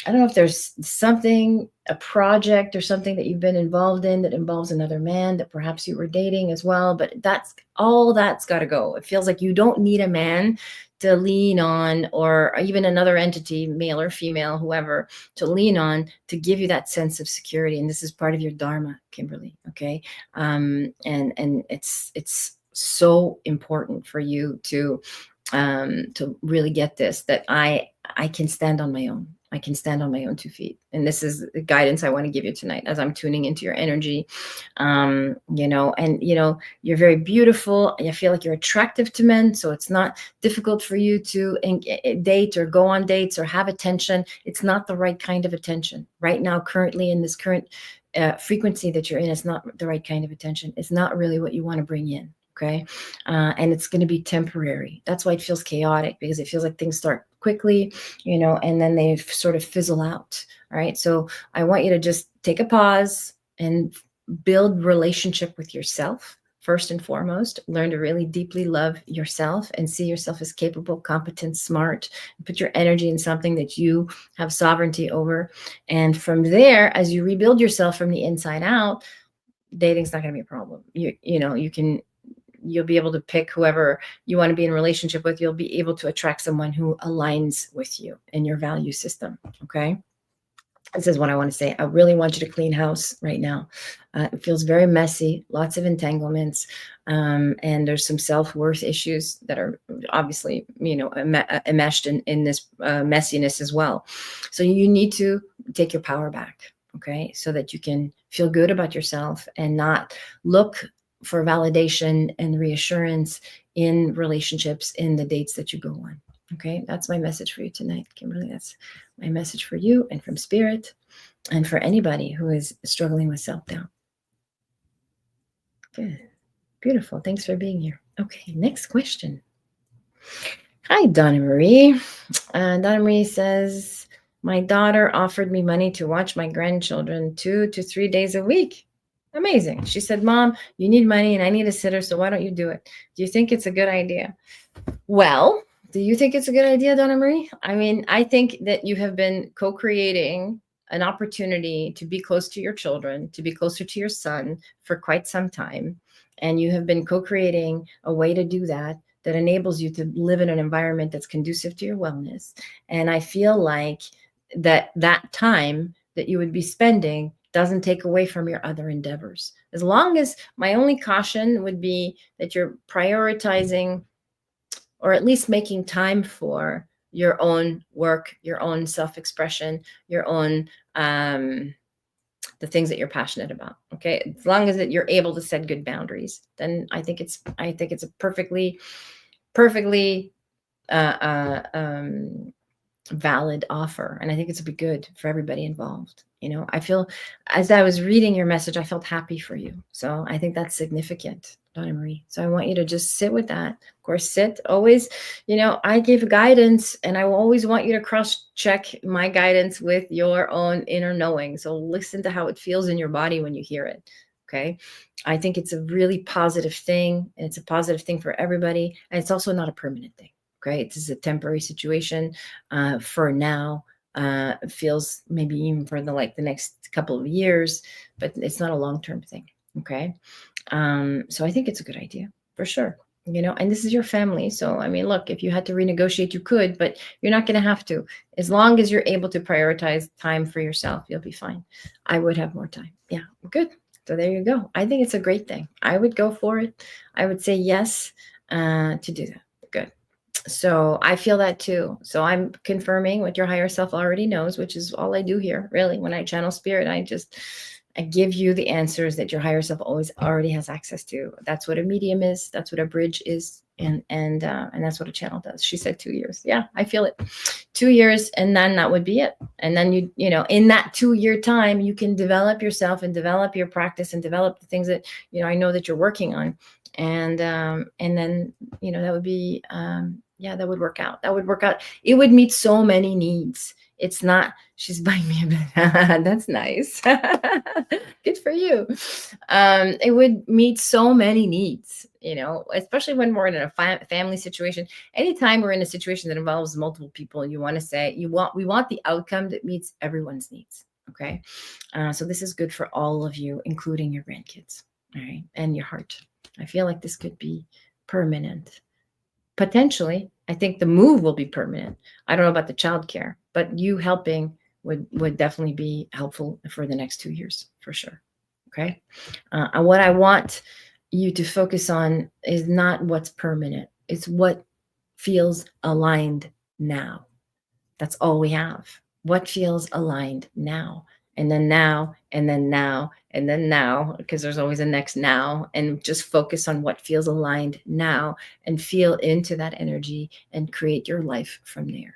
I don't know if there's something, a project or something that you've been involved in that involves another man that perhaps you were dating as well, but that's got to go. It feels like you don't need a man to lean on, or even another entity, male or female, whoever, to lean on to give you that sense of security. And this is part of your dharma, Kimberly. Okay. And it's so important for you to really get this, that I can stand on my own. I can stand on my own 2 feet. And this is the guidance I want to give you tonight as I'm tuning into your energy. You're very beautiful. I feel like you're attractive to men. So it's not difficult for you to date or go on dates or have attention. It's not the right kind of attention right now, currently in this current frequency that you're in. It's not the right kind of attention. It's not really what you want to bring in. Okay. And it's going to be temporary. That's why it feels chaotic, because it feels like things start quickly, and then they sort of fizzle out. All right. So I want you to just take a pause and build relationship with yourself. First and foremost, learn to really deeply love yourself and see yourself as capable, competent, smart. Put your energy in something that you have sovereignty over. And from there, as you rebuild yourself from the inside out, dating's not going to be a problem. You'll be able to pick whoever you want to be in a relationship with. You'll be able to attract someone who aligns with you and your value system. Okay. This is what I want to say. I really want you to clean house right now. It feels very messy, lots of entanglements. And there's some self-worth issues that are obviously, enmeshed in this messiness as well. So you need to take your power back. Okay. So that you can feel good about yourself and not look for validation and reassurance in relationships, in the dates that you go on. Okay. That's my message for you tonight, Kimberly. That's my message for you and from Spirit, and for anybody who is struggling with self-doubt. Good. Beautiful. Thanks for being here. Okay. Next question. Hi, Donna Marie. Donna Marie says, my daughter offered me money to watch my grandchildren 2 to 3 days a week. Amazing. She said, Mom, you need money and I need a sitter, so why don't you do it? Do you think it's a good idea? Well, do you think it's a good idea, Donna Marie? I mean, I think that you have been co-creating an opportunity to be close to your children, to be closer to your son for quite some time. And you have been co-creating a way to do that enables you to live in an environment that's conducive to your wellness. And I feel like that time that you would be spending doesn't take away from your other endeavors. As long as, my only caution would be that you're prioritizing, or at least making time for, your own work, your own self-expression, your own, the things that you're passionate about. Okay. As long as you're able to set good boundaries, then I think it's a perfectly valid offer. And I think it's be good for everybody involved. I feel, as I was reading your message, I felt happy for you. So I think that's significant, Donna Marie. So I want you to just sit with that. Of course, sit always. I give guidance, and I will always want you to cross check my guidance with your own inner knowing. So listen to how it feels in your body when you hear it. Okay. I think it's a really positive thing, and it's a positive thing for everybody. And it's also not a permanent thing. Okay. This is a temporary situation for now. Feels maybe even for the next couple of years, but it's not a long-term thing. Okay. So I think it's a good idea for sure. And this is your family. So, I mean, look, if you had to renegotiate, you could, but you're not going to have to. As long as you're able to prioritize time for yourself, you'll be fine. I would have more time. Yeah, good. So there you go. I think it's a great thing. I would go for it. I would say yes to do that. Good. So I feel that too. So I'm confirming what your higher self already knows, which is all I do here, really. When I channel spirit, I give you the answers that your higher self always already has access to. That's what a medium is. That's what a bridge is, and that's what a channel does. She said 2 years. Yeah, I feel it. 2 years, and then that would be it. And then in that 2-year time, you can develop yourself and develop your practice and develop the things that I know that you're working on, and then that would be yeah, that would work out. That would work out. It would meet so many needs. It's not, she's buying me a bed. That's nice. Good for you. It would meet so many needs, especially when we're in a family situation. Anytime we're in a situation that involves multiple people, you want to say, we want the outcome that meets everyone's needs. Okay. So this is good for all of you, including your grandkids. All right. And your heart. I feel like this could be permanent. Potentially, I think the move will be permanent. I don't know about the childcare, but you helping would definitely be helpful for the next 2 years, for sure. Okay. And what I want you to focus on is not what's permanent. It's what feels aligned now. That's all we have. What feels aligned now? And then now, and then now, and then now, because there's always a next now, and just focus on what feels aligned now and feel into that energy and create your life from there.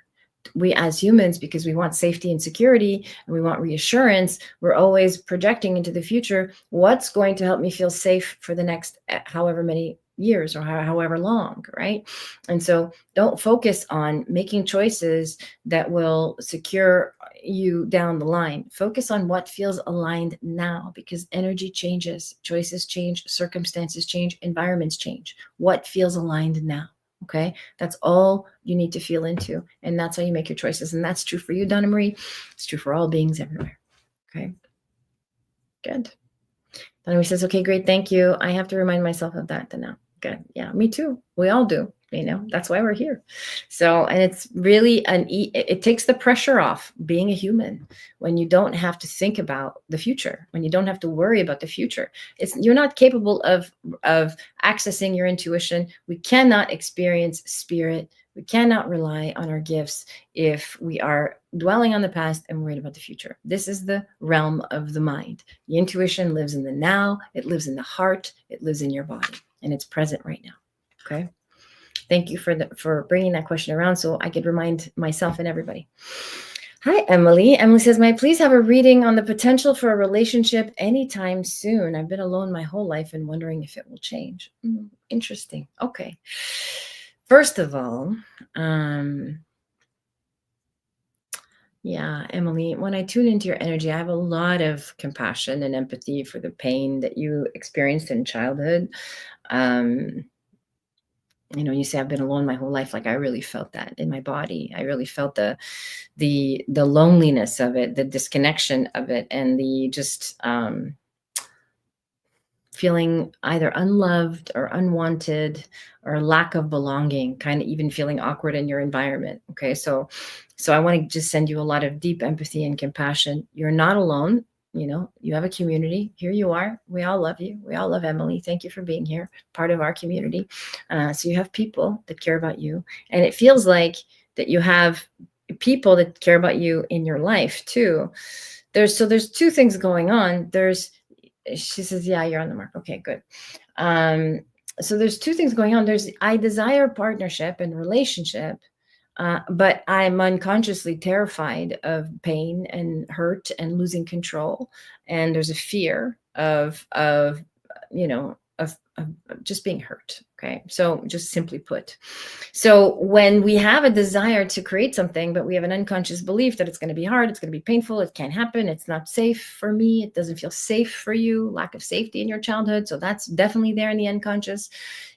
We as humans, because we want safety and security and we want reassurance, we're always projecting into the future. What's going to help me feel safe for the next however many years or however long, right? And so don't focus on making choices that will secure you down the line. Focus on what feels aligned now, because energy changes, choices change, circumstances change, environments change. What feels aligned now? Okay, that's all you need to feel into, and that's how you make your choices. And that's true for you, Donna Marie. It's true for all beings everywhere. Okay, good. Donna Marie says, "Okay, great, thank you. I have to remind myself of that now." Good, yeah, me too. We all do. That's why we're here. So, and it's really it takes the pressure off being a human when you don't have to think about the future, when you don't have to worry about the future. You're not capable of accessing your intuition. We cannot experience spirit. We cannot rely on our gifts if we are dwelling on the past and worried about the future. This is the realm of the mind. The intuition lives in the now. It lives in the heart. It lives in your body, and it's present right now. Okay. Thank you for bringing that question around so I could remind myself and everybody. Hi, Emily. Emily says, "May I please have a reading on the potential for a relationship anytime soon? I've been alone my whole life and wondering if it will change." Interesting. Okay. First of all, yeah, Emily, when I tune into your energy, I have a lot of compassion and empathy for the pain that you experienced in childhood. You say I've been alone my whole life. Like I really felt that in my body. I really felt the loneliness of it, the disconnection of it, and the just feeling either unloved or unwanted or lack of belonging, kind of even feeling awkward in your environment. Okay, so I want to just send you a lot of deep empathy and compassion. You're not alone. You have a community. Here you are. We all love you. We all love Emily. Thank you for being here, part of our community. So you have people that care about you. And it feels like that you have people that care about you in your life too. There's 2 things going on. She says, yeah, you're on the mark. Okay, good. So there's 2 things going on. I desire partnership and relationship. But I'm unconsciously terrified of pain and hurt and losing control. And there's a fear of just being hurt. Okay. So just simply put. So when we have a desire to create something, but we have an unconscious belief that it's going to be hard, it's going to be painful, it can't happen, it's not safe for me, it doesn't feel safe for you, lack of safety in your childhood. So that's definitely there in the unconscious.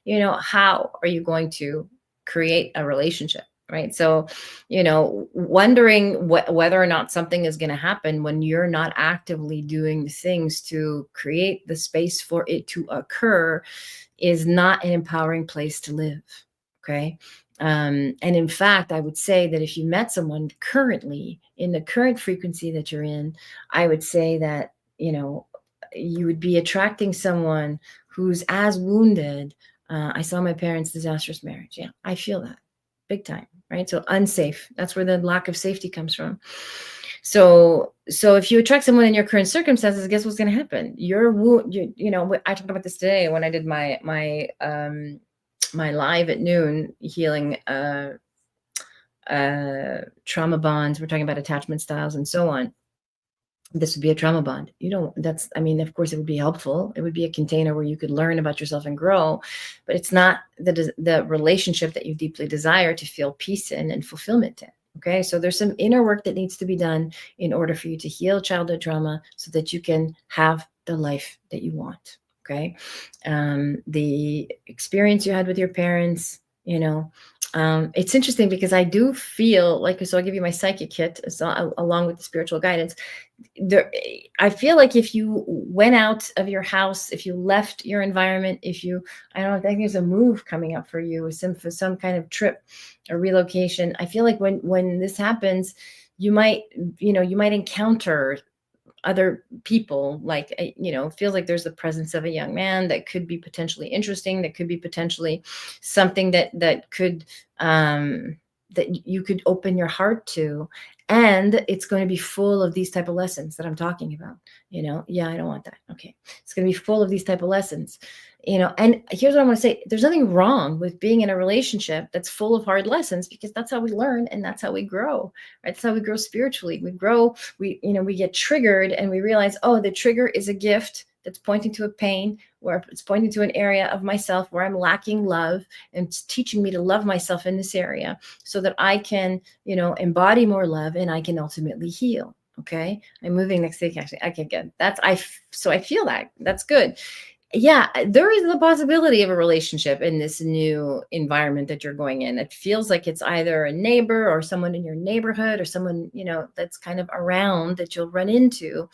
How are you going to create a relationship? Right. So, wondering whether or not something is going to happen when you're not actively doing the things to create the space for it to occur is not an empowering place to live. Okay. And in fact, I would say that if you met someone currently in the current frequency that you're in, I would say that, you would be attracting someone who's as wounded. I saw my parents' disastrous marriage. Yeah, I feel that big time. Right. So unsafe. That's where the lack of safety comes from. So if you attract someone in your current circumstances, guess what's going to happen? I talked about this today when I did my live at noon healing trauma bonds. We're talking about attachment styles and so on. This would be a trauma bond. Of course it would be helpful. It would be a container where you could learn about yourself and grow, but it's not the relationship that you deeply desire to feel peace in and fulfillment in. Okay. So there's some inner work that needs to be done in order for you to heal childhood trauma so that you can have the life that you want. Okay. The experience you had with your parents, it's interesting because I do feel like, so I'll give you my psychic hit along with the spiritual guidance. I feel like if you went out of your house, if you left your environment, I think there's a move coming up for you, for some kind of trip or relocation. I feel like when this happens, you might encounter other people, like, it feels like there's the presence of a young man that could be potentially interesting, that could be potentially something that could that you could open your heart to, and it's going to be full of these type of lessons that I'm talking about. I don't want that. Okay. It's going to be full of these type of lessons. And here's what I want to say. There's nothing wrong with being in a relationship that's full of hard lessons, because that's how we learn and that's how we grow, right? That's how we grow spiritually. We get triggered and we realize, oh, the trigger is a gift that's pointing to a pain, where it's pointing to an area of myself where I'm lacking love, and it's teaching me to love myself in this area so that I can, embody more love and I can ultimately heal. Okay. I'm moving next week. Actually, okay, good. So I feel that that's good. Yeah, there is the possibility of a relationship in this new environment that you're going in. It feels like it's either a neighbor or someone in your neighborhood or someone, that's kind of around that you'll run into.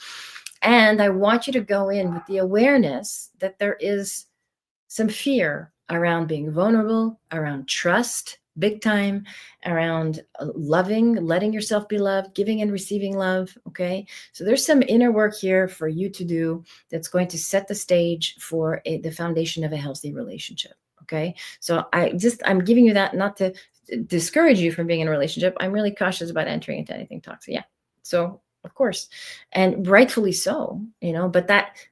And I want you to go in with the awareness that there is some fear around being vulnerable, around trust, big time, around loving, letting yourself be loved, giving and receiving love. Okay. So there's some inner work here for you to do that's going to set the stage for the foundation of a healthy relationship. Okay. So I'm giving you that not to discourage you from being in a relationship. I'm really cautious about entering into anything toxic. Yeah. So of course, and rightfully so, but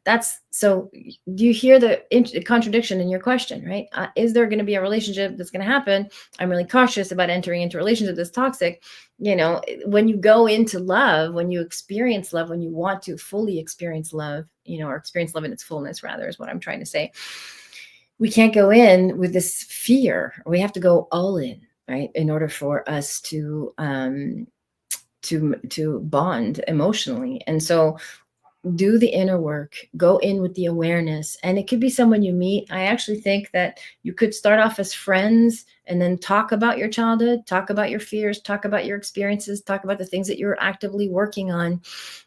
that's so. Do you hear the contradiction in your question, right? Is there going to be a relationship that's going to happen? I'm really cautious about entering into a relationship that's toxic. When you go into love, when you experience love, when you want to fully experience love, or experience love in its fullness, rather, is what I'm trying to say. We can't go in with this fear. We have to go all in, right? In order for us to bond emotionally. And so do the inner work, go in with the awareness, and it could be someone you meet. I actually think that you could start off as friends and then talk about your childhood, talk about your fears, talk about your experiences, talk about the things that you're actively working on,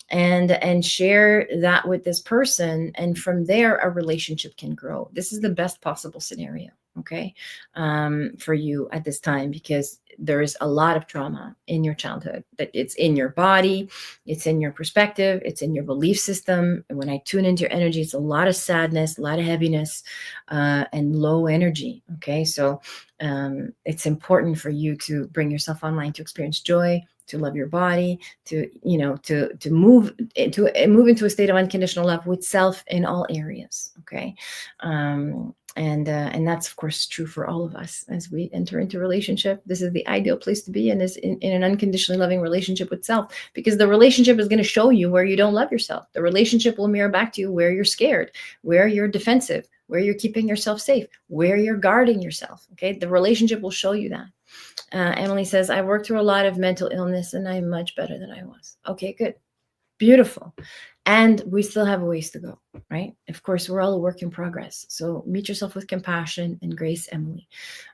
and share that with this person. And from there, a relationship can grow. This is the best possible scenario, okay, for you at this time, because there is a lot of trauma in your childhood, that it's in your body, it's in your perspective, it's in your belief system. And when I tune into your energy, it's a lot of sadness, a lot of heaviness, and low energy. Okay. So it's important for you to bring yourself online to experience joy, to love your body, to move into a state of unconditional love with self in all areas. Okay. And that's of course true for all of us as we enter into relationship. This is the ideal place to be in, is in an unconditionally loving relationship with self, because the relationship is going to show you where you don't love yourself. The relationship will mirror back to you where you're scared, where you're defensive, where you're keeping yourself safe, where you're guarding yourself. Okay, the relationship will show you that. Emily says, I worked through a lot of mental illness and I'm much better than I was. Okay, good. Beautiful. And we still have a ways to go, right? Of course, we're all a work in progress. So meet yourself with compassion and grace, Emily.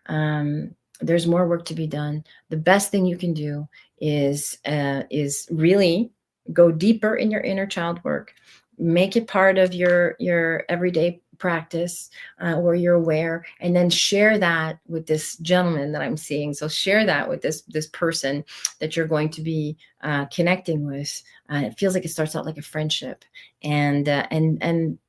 There's more work to be done. The best thing you can do is really go deeper in your inner child work. Make it part of your everyday practice, where you're aware, and then share that with this gentleman that I'm seeing. So share that with this person that you're going to be connecting with. It feels like it starts out like a friendship, and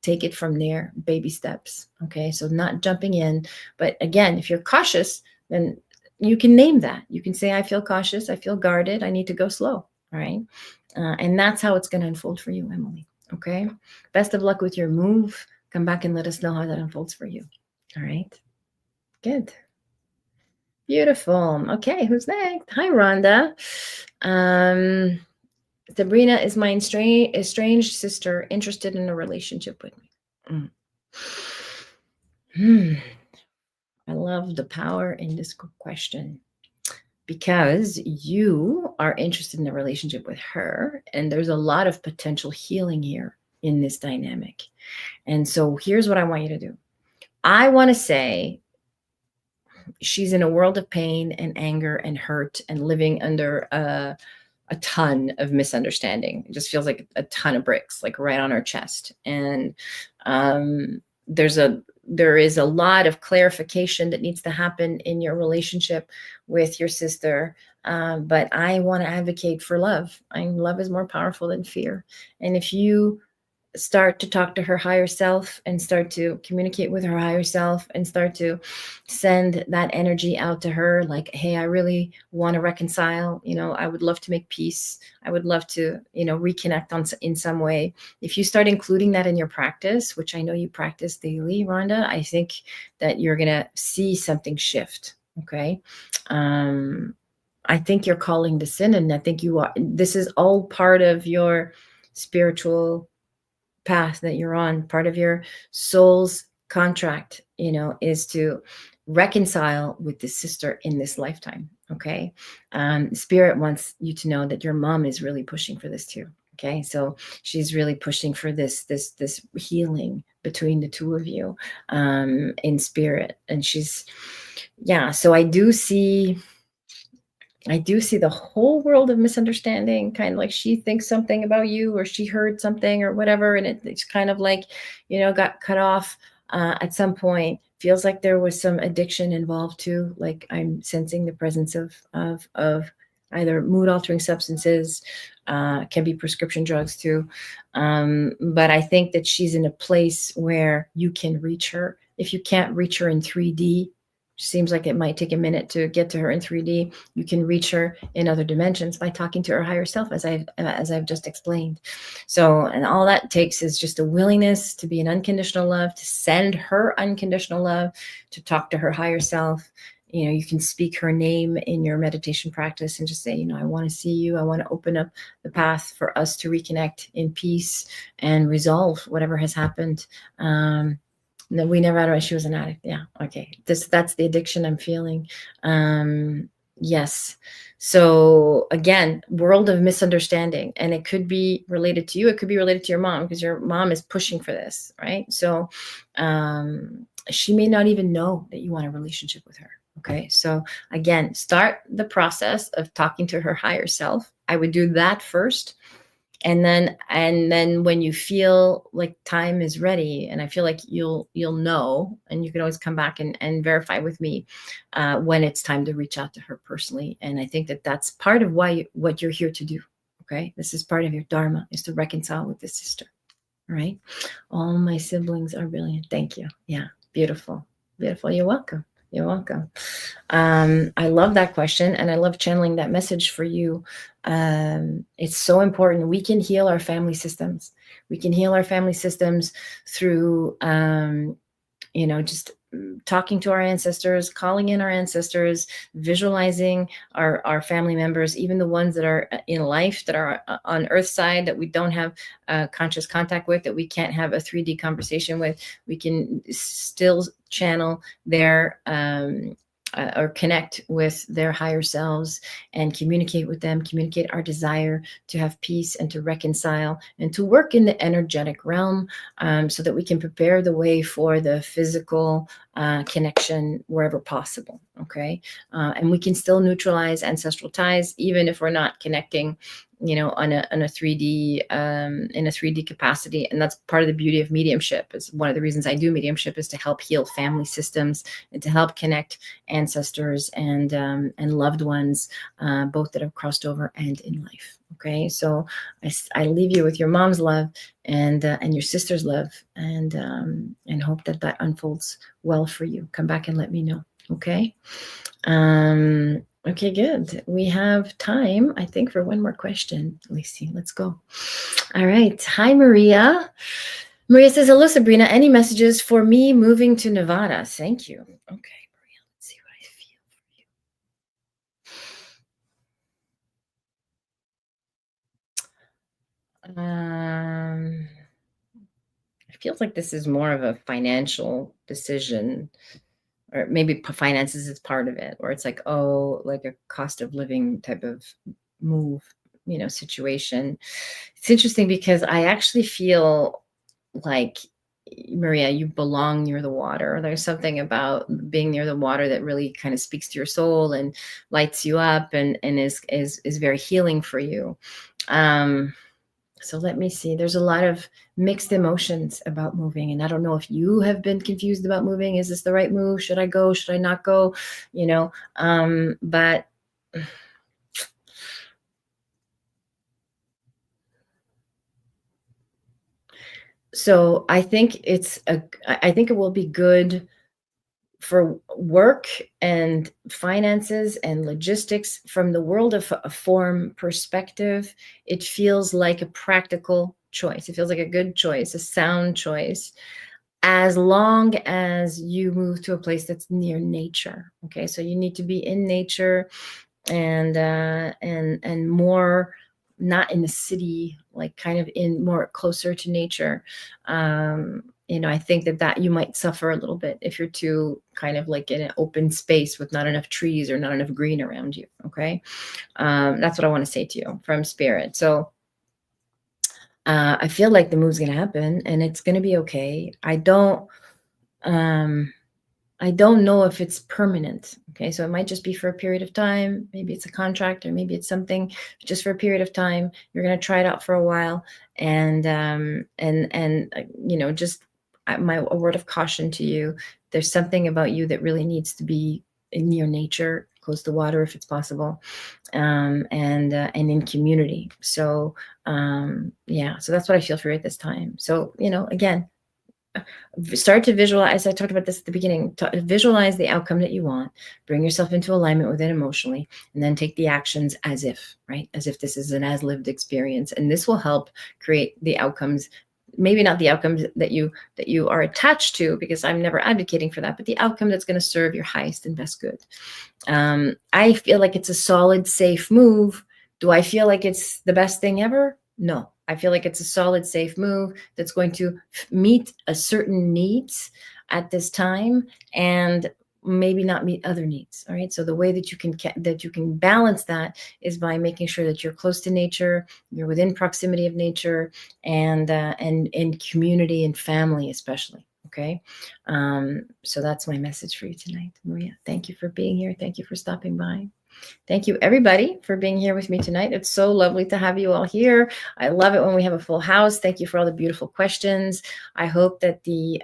take it from there, baby steps. Okay, so not jumping in, but again, if you're cautious, then you can name that. You can say, I feel cautious, I feel guarded, I need to go slow. All right, and that's how it's going to unfold for you, Emily. Okay, best of luck with your move. Come back and let us know how that unfolds for you. All right, good. Beautiful. Okay, who's next? Hi, Rhonda. Sabrina is my estranged sister, interested in a relationship with me. I love the power in this question, because you are interested in a relationship with her, and there's a lot of potential healing here in this dynamic. And so here's what I want you to do. I want to say she's in a world of pain and anger and hurt and living under a ton of misunderstanding. It just feels like a ton of bricks, like right on her chest. And there is a lot of clarification that needs to happen in your relationship with your sister. But I want to advocate for love. Love is more powerful than fear. And if you start to talk to her higher self and start to communicate with her higher self and start to send that energy out to her, like, hey, I really want to reconcile, I would love to make peace, I would love to reconnect in some way. If you start including that in your practice, which I know you practice daily, Rhonda, I think that you're gonna see something shift. Okay, I think you're calling this in, and I think you are. This is all part of your spiritual path that you're on. Part of your soul's contract, is to reconcile with the sister in this lifetime. Okay, Spirit wants you to know that your mom is really pushing for this too. Okay, so she's really pushing for this healing between the two of you, in spirit. And so I do see the whole world of misunderstanding, kind of like she thinks something about you, or she heard something or whatever, and it's kind of like, got cut off at some point. Feels like there was some addiction involved too. Like I'm sensing the presence of either mood altering substances, can be prescription drugs too. But I think that she's in a place where you can reach her. If you can't reach her in 3D, seems like it might take a minute to get to her in 3D. You can reach her in other dimensions by talking to her higher self, as I've just explained. So, and all that takes is just a willingness to be in unconditional love, to send her unconditional love, to talk to her higher self. You can speak her name in your meditation practice and just say, I want to see you. I want to open up the path for us to reconnect in peace and resolve whatever has happened. No, we never realized she was an addict. Yeah. Okay. That's the addiction I'm feeling. Yes. So again, world of misunderstanding, and it could be related to you. It could be related to your mom, because your mom is pushing for this, right? So, she may not even know that you want a relationship with her. Okay. So again, start the process of talking to her higher self. I would do that first. And then when you feel like time is ready, and I feel like you'll know, and you can always come back and verify with me when it's time to reach out to her personally. And I think that that's part of what you're here to do. Okay, this is part of your dharma, is to reconcile with this sister. All right, all my siblings are brilliant. Thank you. Yeah, beautiful, beautiful. You're welcome. You're welcome. I love that question, and I love channeling that message for you. It's so important. We can heal our family systems. We can heal our family systems through just talking to our ancestors, calling in our ancestors, visualizing our family members, even the ones that are in life, that are on earth side, that we don't have conscious contact with, that we can't have a 3D conversation with. We can still channel their or connect with their higher selves and communicate with them, communicate our desire to have peace and to reconcile and to work in the energetic realm, so that we can prepare the way for the physical connection wherever possible. Okay. And we can still neutralize ancestral ties, even if we're not connecting, on a 3D, in a 3D capacity. And that's part of the beauty of mediumship. Is one of the reasons I do mediumship, is to help heal family systems and to help connect ancestors and loved ones, both that have crossed over and in life. Okay. So I leave you with your mom's love and your sister's love, and hope that unfolds well for you. Come back and let me know. Okay. Okay, good. We have time, I think, for one more question. Lucy, let's go. All right. Hi, Maria. Maria says, hello, Sabrina. Any messages for me moving to Nevada? Thank you. Okay, Maria, let's see what I feel for you. It feels like this is more of a financial decision, or maybe finances is part of it, or it's like, like a cost of living type of move, situation. It's interesting because I actually feel like, Maria, you belong near the water. There's something about being near the water that really kind of speaks to your soul and lights you up, and is very healing for you. So let me see. There's a lot of mixed emotions about moving. And I don't know if you have been confused about moving. Is this the right move? Should I go? Should I not go? But so I think I think it will be good for work and finances and logistics. From the world of a form perspective, it feels like a practical choice. It feels like a good choice, a sound choice, as long as you move to a place that's near nature. Okay, so you need to be in nature, and more, not in the city, like kind of in more closer to nature. I think that you might suffer a little bit if you're too kind of like in an open space with not enough trees or not enough green around you. Okay. That's what I want to say to you from spirit. So I feel like the move's going to happen and it's going to be okay. I don't know if it's permanent. Okay. So it might just be for a period of time. Maybe it's a contract, or maybe it's something just for a period of time. You're going to try it out for a while. And just a word of caution to you. There's something about you that really needs to be near nature, close to water if it's possible, and in community. So, so that's what I feel for you at this time. So, again, start to visualize. I talked about this at the beginning. Visualize the outcome that you want, bring yourself into alignment with it emotionally, and then take the actions as if this is an as lived experience. And this will help create the outcomes, maybe not the outcomes that you are attached to, because I'm never advocating for that, but the outcome that's going to serve your highest and best good. I feel like it's a solid, safe move. Do I feel like it's the best thing ever? No. I feel like it's a solid, safe move that's going to meet a certain needs at this time, and maybe not meet other needs. All right. So the way that you can balance that is by making sure that you're close to nature, you're within proximity of nature, and in community and family, especially. Okay. So that's my message for you tonight, Maria. Thank you for being here. Thank you for stopping by. Thank you, everybody, for being here with me tonight. It's so lovely to have you all here. I love it when we have a full house. Thank you for all the beautiful questions. I hope that the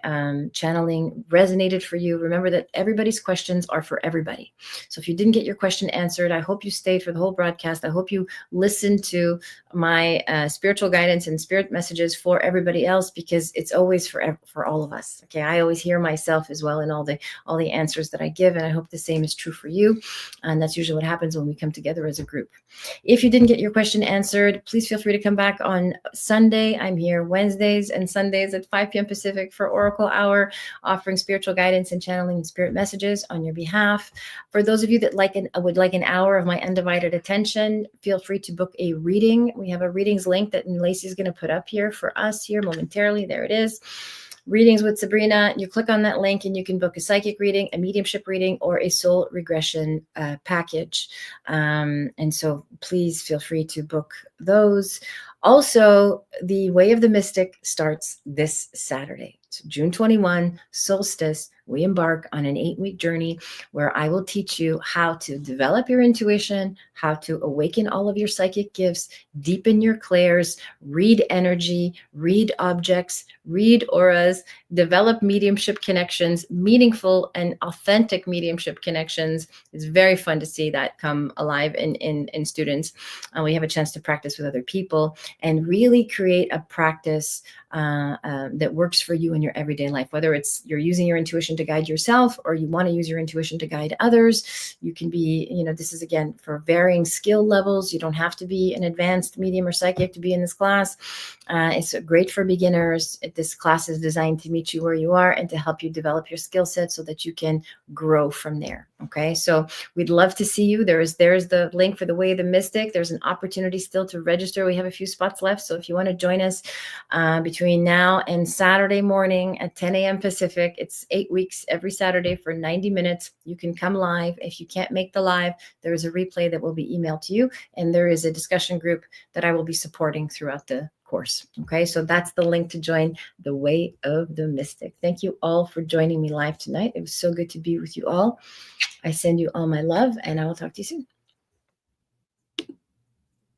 channeling resonated for you. Remember that everybody's questions are for everybody. So if you didn't get your question answered, I hope you stayed for the whole broadcast. I hope you listened to my spiritual guidance and spirit messages for everybody else, because it's always for all of us. Okay, I always hear myself as well in all the answers that I give, and I hope the same is true for you. And that's usually what happens when we come together as a group. If you didn't get your question answered, please feel free to come back on Sunday. I'm here Wednesdays and Sundays at 5 p.m. Pacific for Oracle Hour, offering spiritual guidance and channeling spirit messages on your behalf. For those of you that would like an hour of my undivided attention, feel free to book a reading. We have a readings link that Lacey's going to put up here for us here momentarily. There it is. Readings with Sabrina. You click on that link and you can book a psychic reading, a mediumship reading, or a soul regression package. And so please feel free to book those. Also, the Way of the Mystic starts this Saturday. So June 21, solstice, we embark on an 8-week journey where I will teach you how to develop your intuition, how to awaken all of your psychic gifts, deepen your clairs, read energy, read objects, read auras, develop mediumship connections, meaningful and authentic mediumship connections. It's very fun to see that come alive in students. We have a chance to practice with other people and really create a practice that works for you in your everyday life, whether it's you're using your intuition to guide yourself or you want to use your intuition to guide others. You can be, this is again for varying skill levels. You don't have to be an advanced medium or psychic to be in this class. It's great for beginners. This class is designed to meet you where you are and to help you develop your skill set so that you can grow from there. Okay, so we'd love to see you. There's the link for the Way of the Mystic. There's an opportunity still to register. We have a few spots left. So if you want to join us between now and Saturday morning at 10 a.m. Pacific, it's 8 weeks every Saturday for 90 minutes. You can come live. If you can't make the live, there is a replay that will be emailed to you. And there is a discussion group that I will be supporting throughout the course. Okay, so that's the link to join the Way of the Mystic. Thank you all for joining me live tonight. It was so good to be with you all. I send you all my love, and I will talk to you soon.